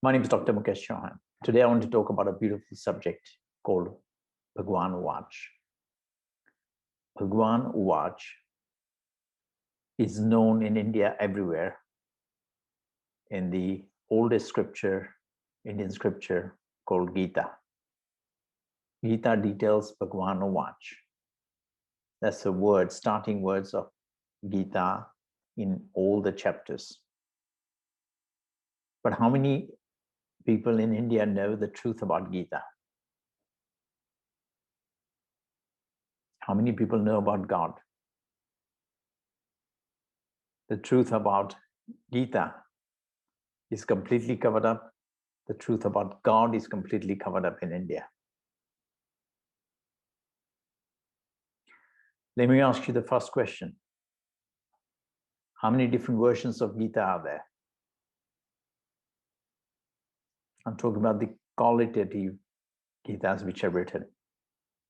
My name is Dr. Mukesh Chauhan. Today I want to talk about a beautiful subject called Bhagwanuwach. Bhagwanuwach is known in India everywhere in the oldest scripture, Indian scripture called Gita. Gita details Bhagwanuwach. That's the word, starting words of Gita in all the chapters. But how many people in India know the truth about Gita? How many people know about God? The truth about Gita is completely covered up. The truth about God is completely covered up in India. Let me ask you the first question. How many different versions of Gita are there? I'm talking about the qualitative Gitas which are written.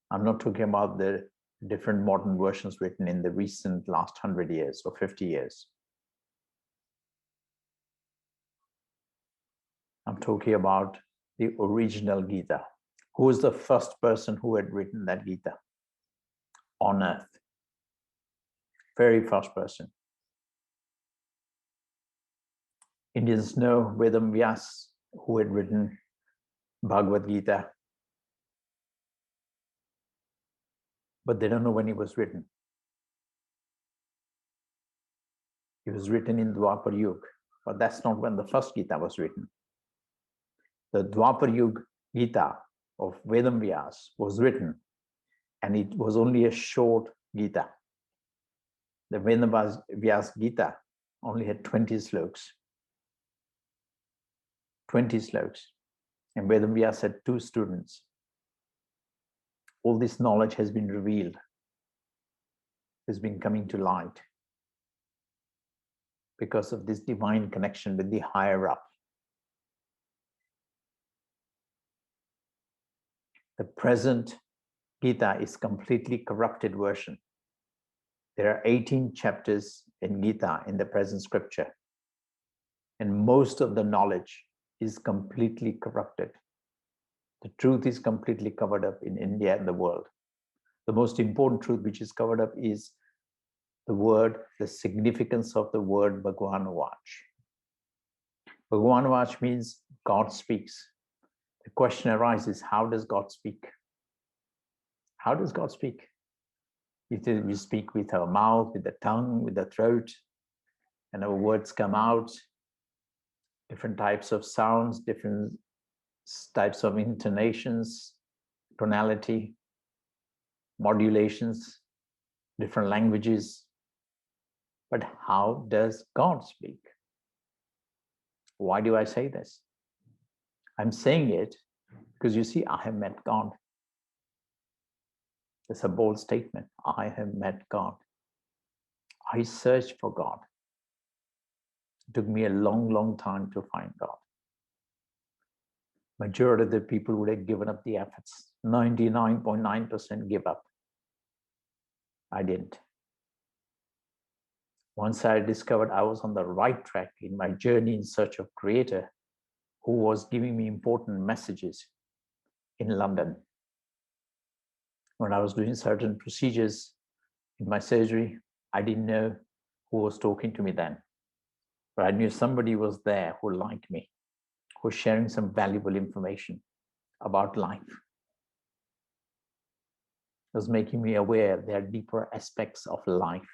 I'm not talking about the different modern versions written in the recent last 100 years or 50 years. I'm talking about the original Gita. Who was the first person who had written that Gita on earth? Very first person. Indians know Vedas, who had written Bhagavad Gita, but they don't know when it was written. It was written in Dwapar Yuga, but that's not when the first Gita was written. The Dwapar Yuga Gita of Vedas was written, and it was only a short Gita. The Vedas Gita only had 20 slokas. 20 slokas. And Vedas had 2 students. All this knowledge has been revealed, has been coming to light because of this divine connection with the higher up. The present Gita is completely corrupted version. There are 18 chapters in Gita in the present scripture, and most of the knowledge is completely corrupted. The truth is completely covered up in India and the world. The most important truth which is covered up is the significance of the word Bhagwanuwach. Bhagwanuwach means God speaks. The question arises, how does God speak? How does God speak? We speak with our mouth, with the tongue, with the throat, and our words come out. Different types of sounds, different types of intonations, tonality, modulations, different languages. But how does God speak? Why do I say this? I'm saying it because you see, I have met God. It's a bold statement. I have met God. I searched for God. It took me a long, long time to find God. Majority of the people would have given up the efforts. 99.9% give up. I didn't. Once I discovered I was on the right track in my journey in search of Creator, who was giving me important messages in London. When I was doing certain procedures in my surgery, I didn't know who was talking to me then. But I knew somebody was there who liked me, who was sharing some valuable information about life. It was making me aware there are deeper aspects of life.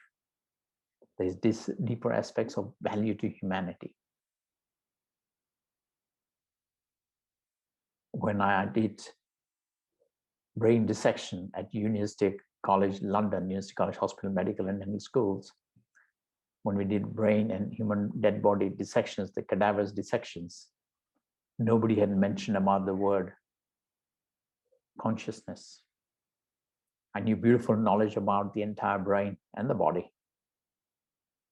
There's this deeper aspects of value to humanity. When I did brain dissection at University College London, University College Hospital, Medical and Dental Schools, when we did brain and human dead body dissections, the cadavers dissections, nobody had mentioned about the word consciousness. I knew beautiful knowledge about the entire brain and the body,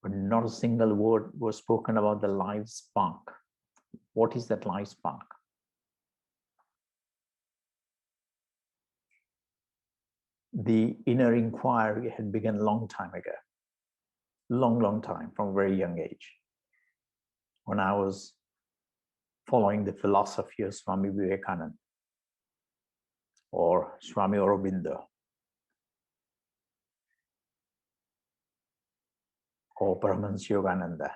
but not a single word was spoken about the life spark. What is that life spark? The inner inquiry had begun a long time ago. Long, long time, from a very young age. When I was following the philosophy of Swami Vivekananda or Swami Aurobindo or Paramahansa Yogananda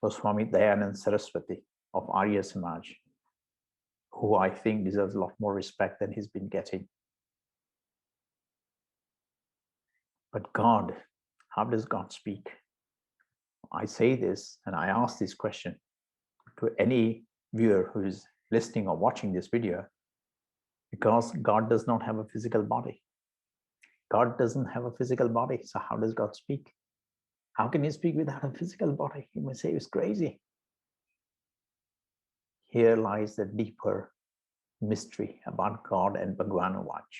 or Swami Dayananda Saraswati of Arya Samaj, who I think deserves a lot more respect than he's been getting. But God, how does God speak? I say this and I ask this question to any viewer who is listening or watching this video, because God does not have a physical body. God doesn't have a physical body. So how does God speak? How can he speak without a physical body? You may say he's crazy. Here lies the deeper mystery about God and Bhagwanuwach.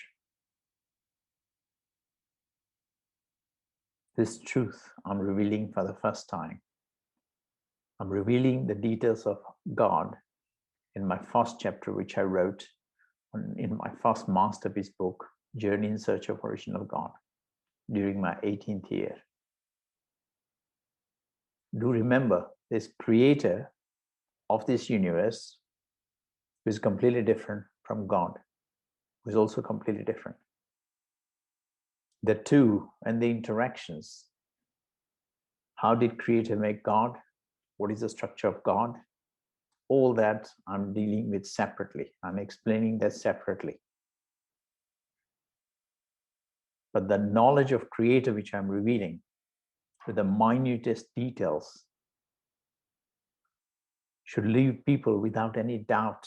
This truth I'm revealing for the first time. I'm revealing the details of God in my first chapter, which I wrote in my first masterpiece book, Journey in Search of Original God, during my 18th year. Do remember, this creator of this universe who is completely different from God, who is also completely different. The two and the interactions. How did creator make God? What is the structure of God? All that I'm dealing with separately. I'm explaining that separately. But the knowledge of creator which I'm revealing with the minutest details should leave people without any doubt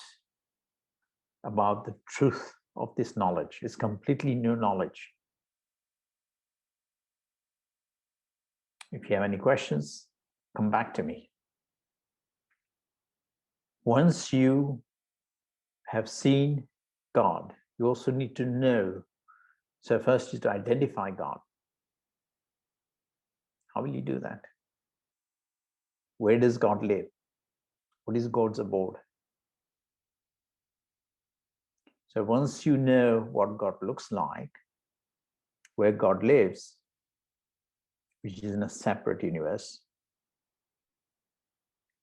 about the truth of this knowledge. It's completely new knowledge. If you have any questions, come back to me. Once you have seen God, you also need to know. So first is to identify God. How will you do that? Where does God live? What is God's abode? So once you know what God looks like, where God lives, which is in a separate universe,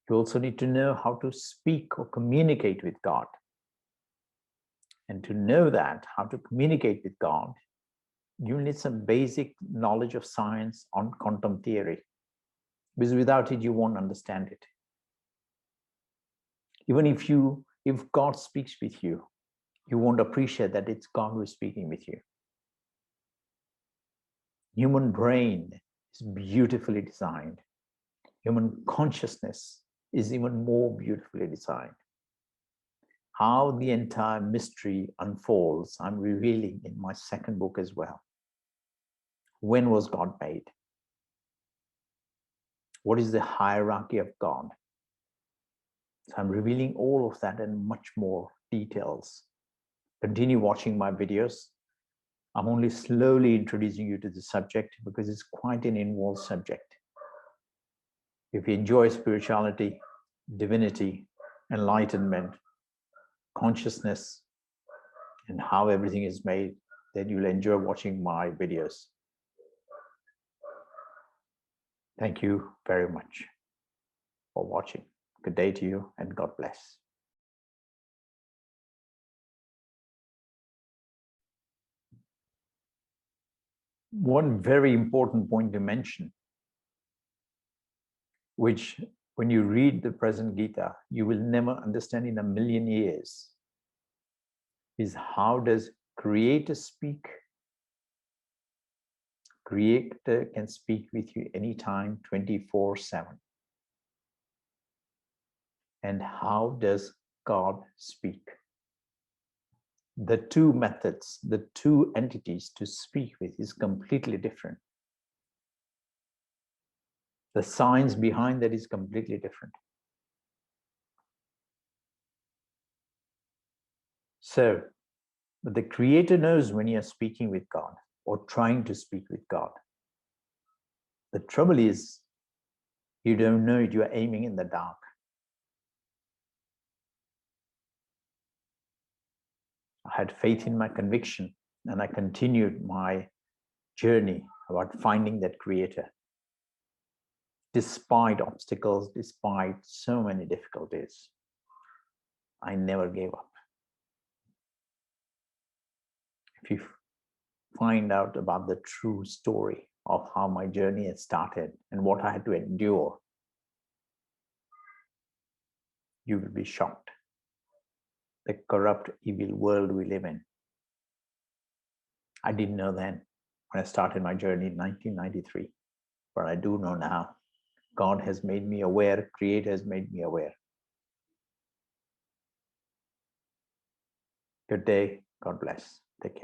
you also need to know how to speak or communicate with God. And to know that, how to communicate with God, you need some basic knowledge of science on quantum theory, because without it, you won't understand it. Even if God speaks with you, you won't appreciate that it's God who is speaking with you. Human brain is beautifully designed. Human consciousness is even more beautifully designed. How the entire mystery unfolds, I'm revealing in my second book as well. When was God made? What is the hierarchy of God? So I'm revealing all of that and much more details. Continue watching my videos. I'm only slowly introducing you to the subject because it's quite an involved subject. If you enjoy spirituality, divinity, enlightenment, consciousness, and how everything is made, then you'll enjoy watching my videos. Thank you very much for watching. Good day to you and God bless. One very important point to mention, which when you read the present Gita, you will never understand in a million years, is how does Creator speak? Creator can speak with you anytime, 24/7. And how does God speak? The two methods, the two entities to speak with is completely different. The science behind that is completely different. So, but the Creator knows when you are speaking with God or trying to speak with God. The trouble is, you don't know it, you are aiming in the dark. I had faith in my conviction and I continued my journey about finding that Creator. despite obstacles, despite so many difficulties, I never gave up. If you find out about the true story of how my journey had started and what I had to endure, you will be shocked. The corrupt, evil world we live in. I didn't know then when I started my journey in 1993, but I do know now. God has made me aware, Creator has made me aware. Good day. God bless. Take care.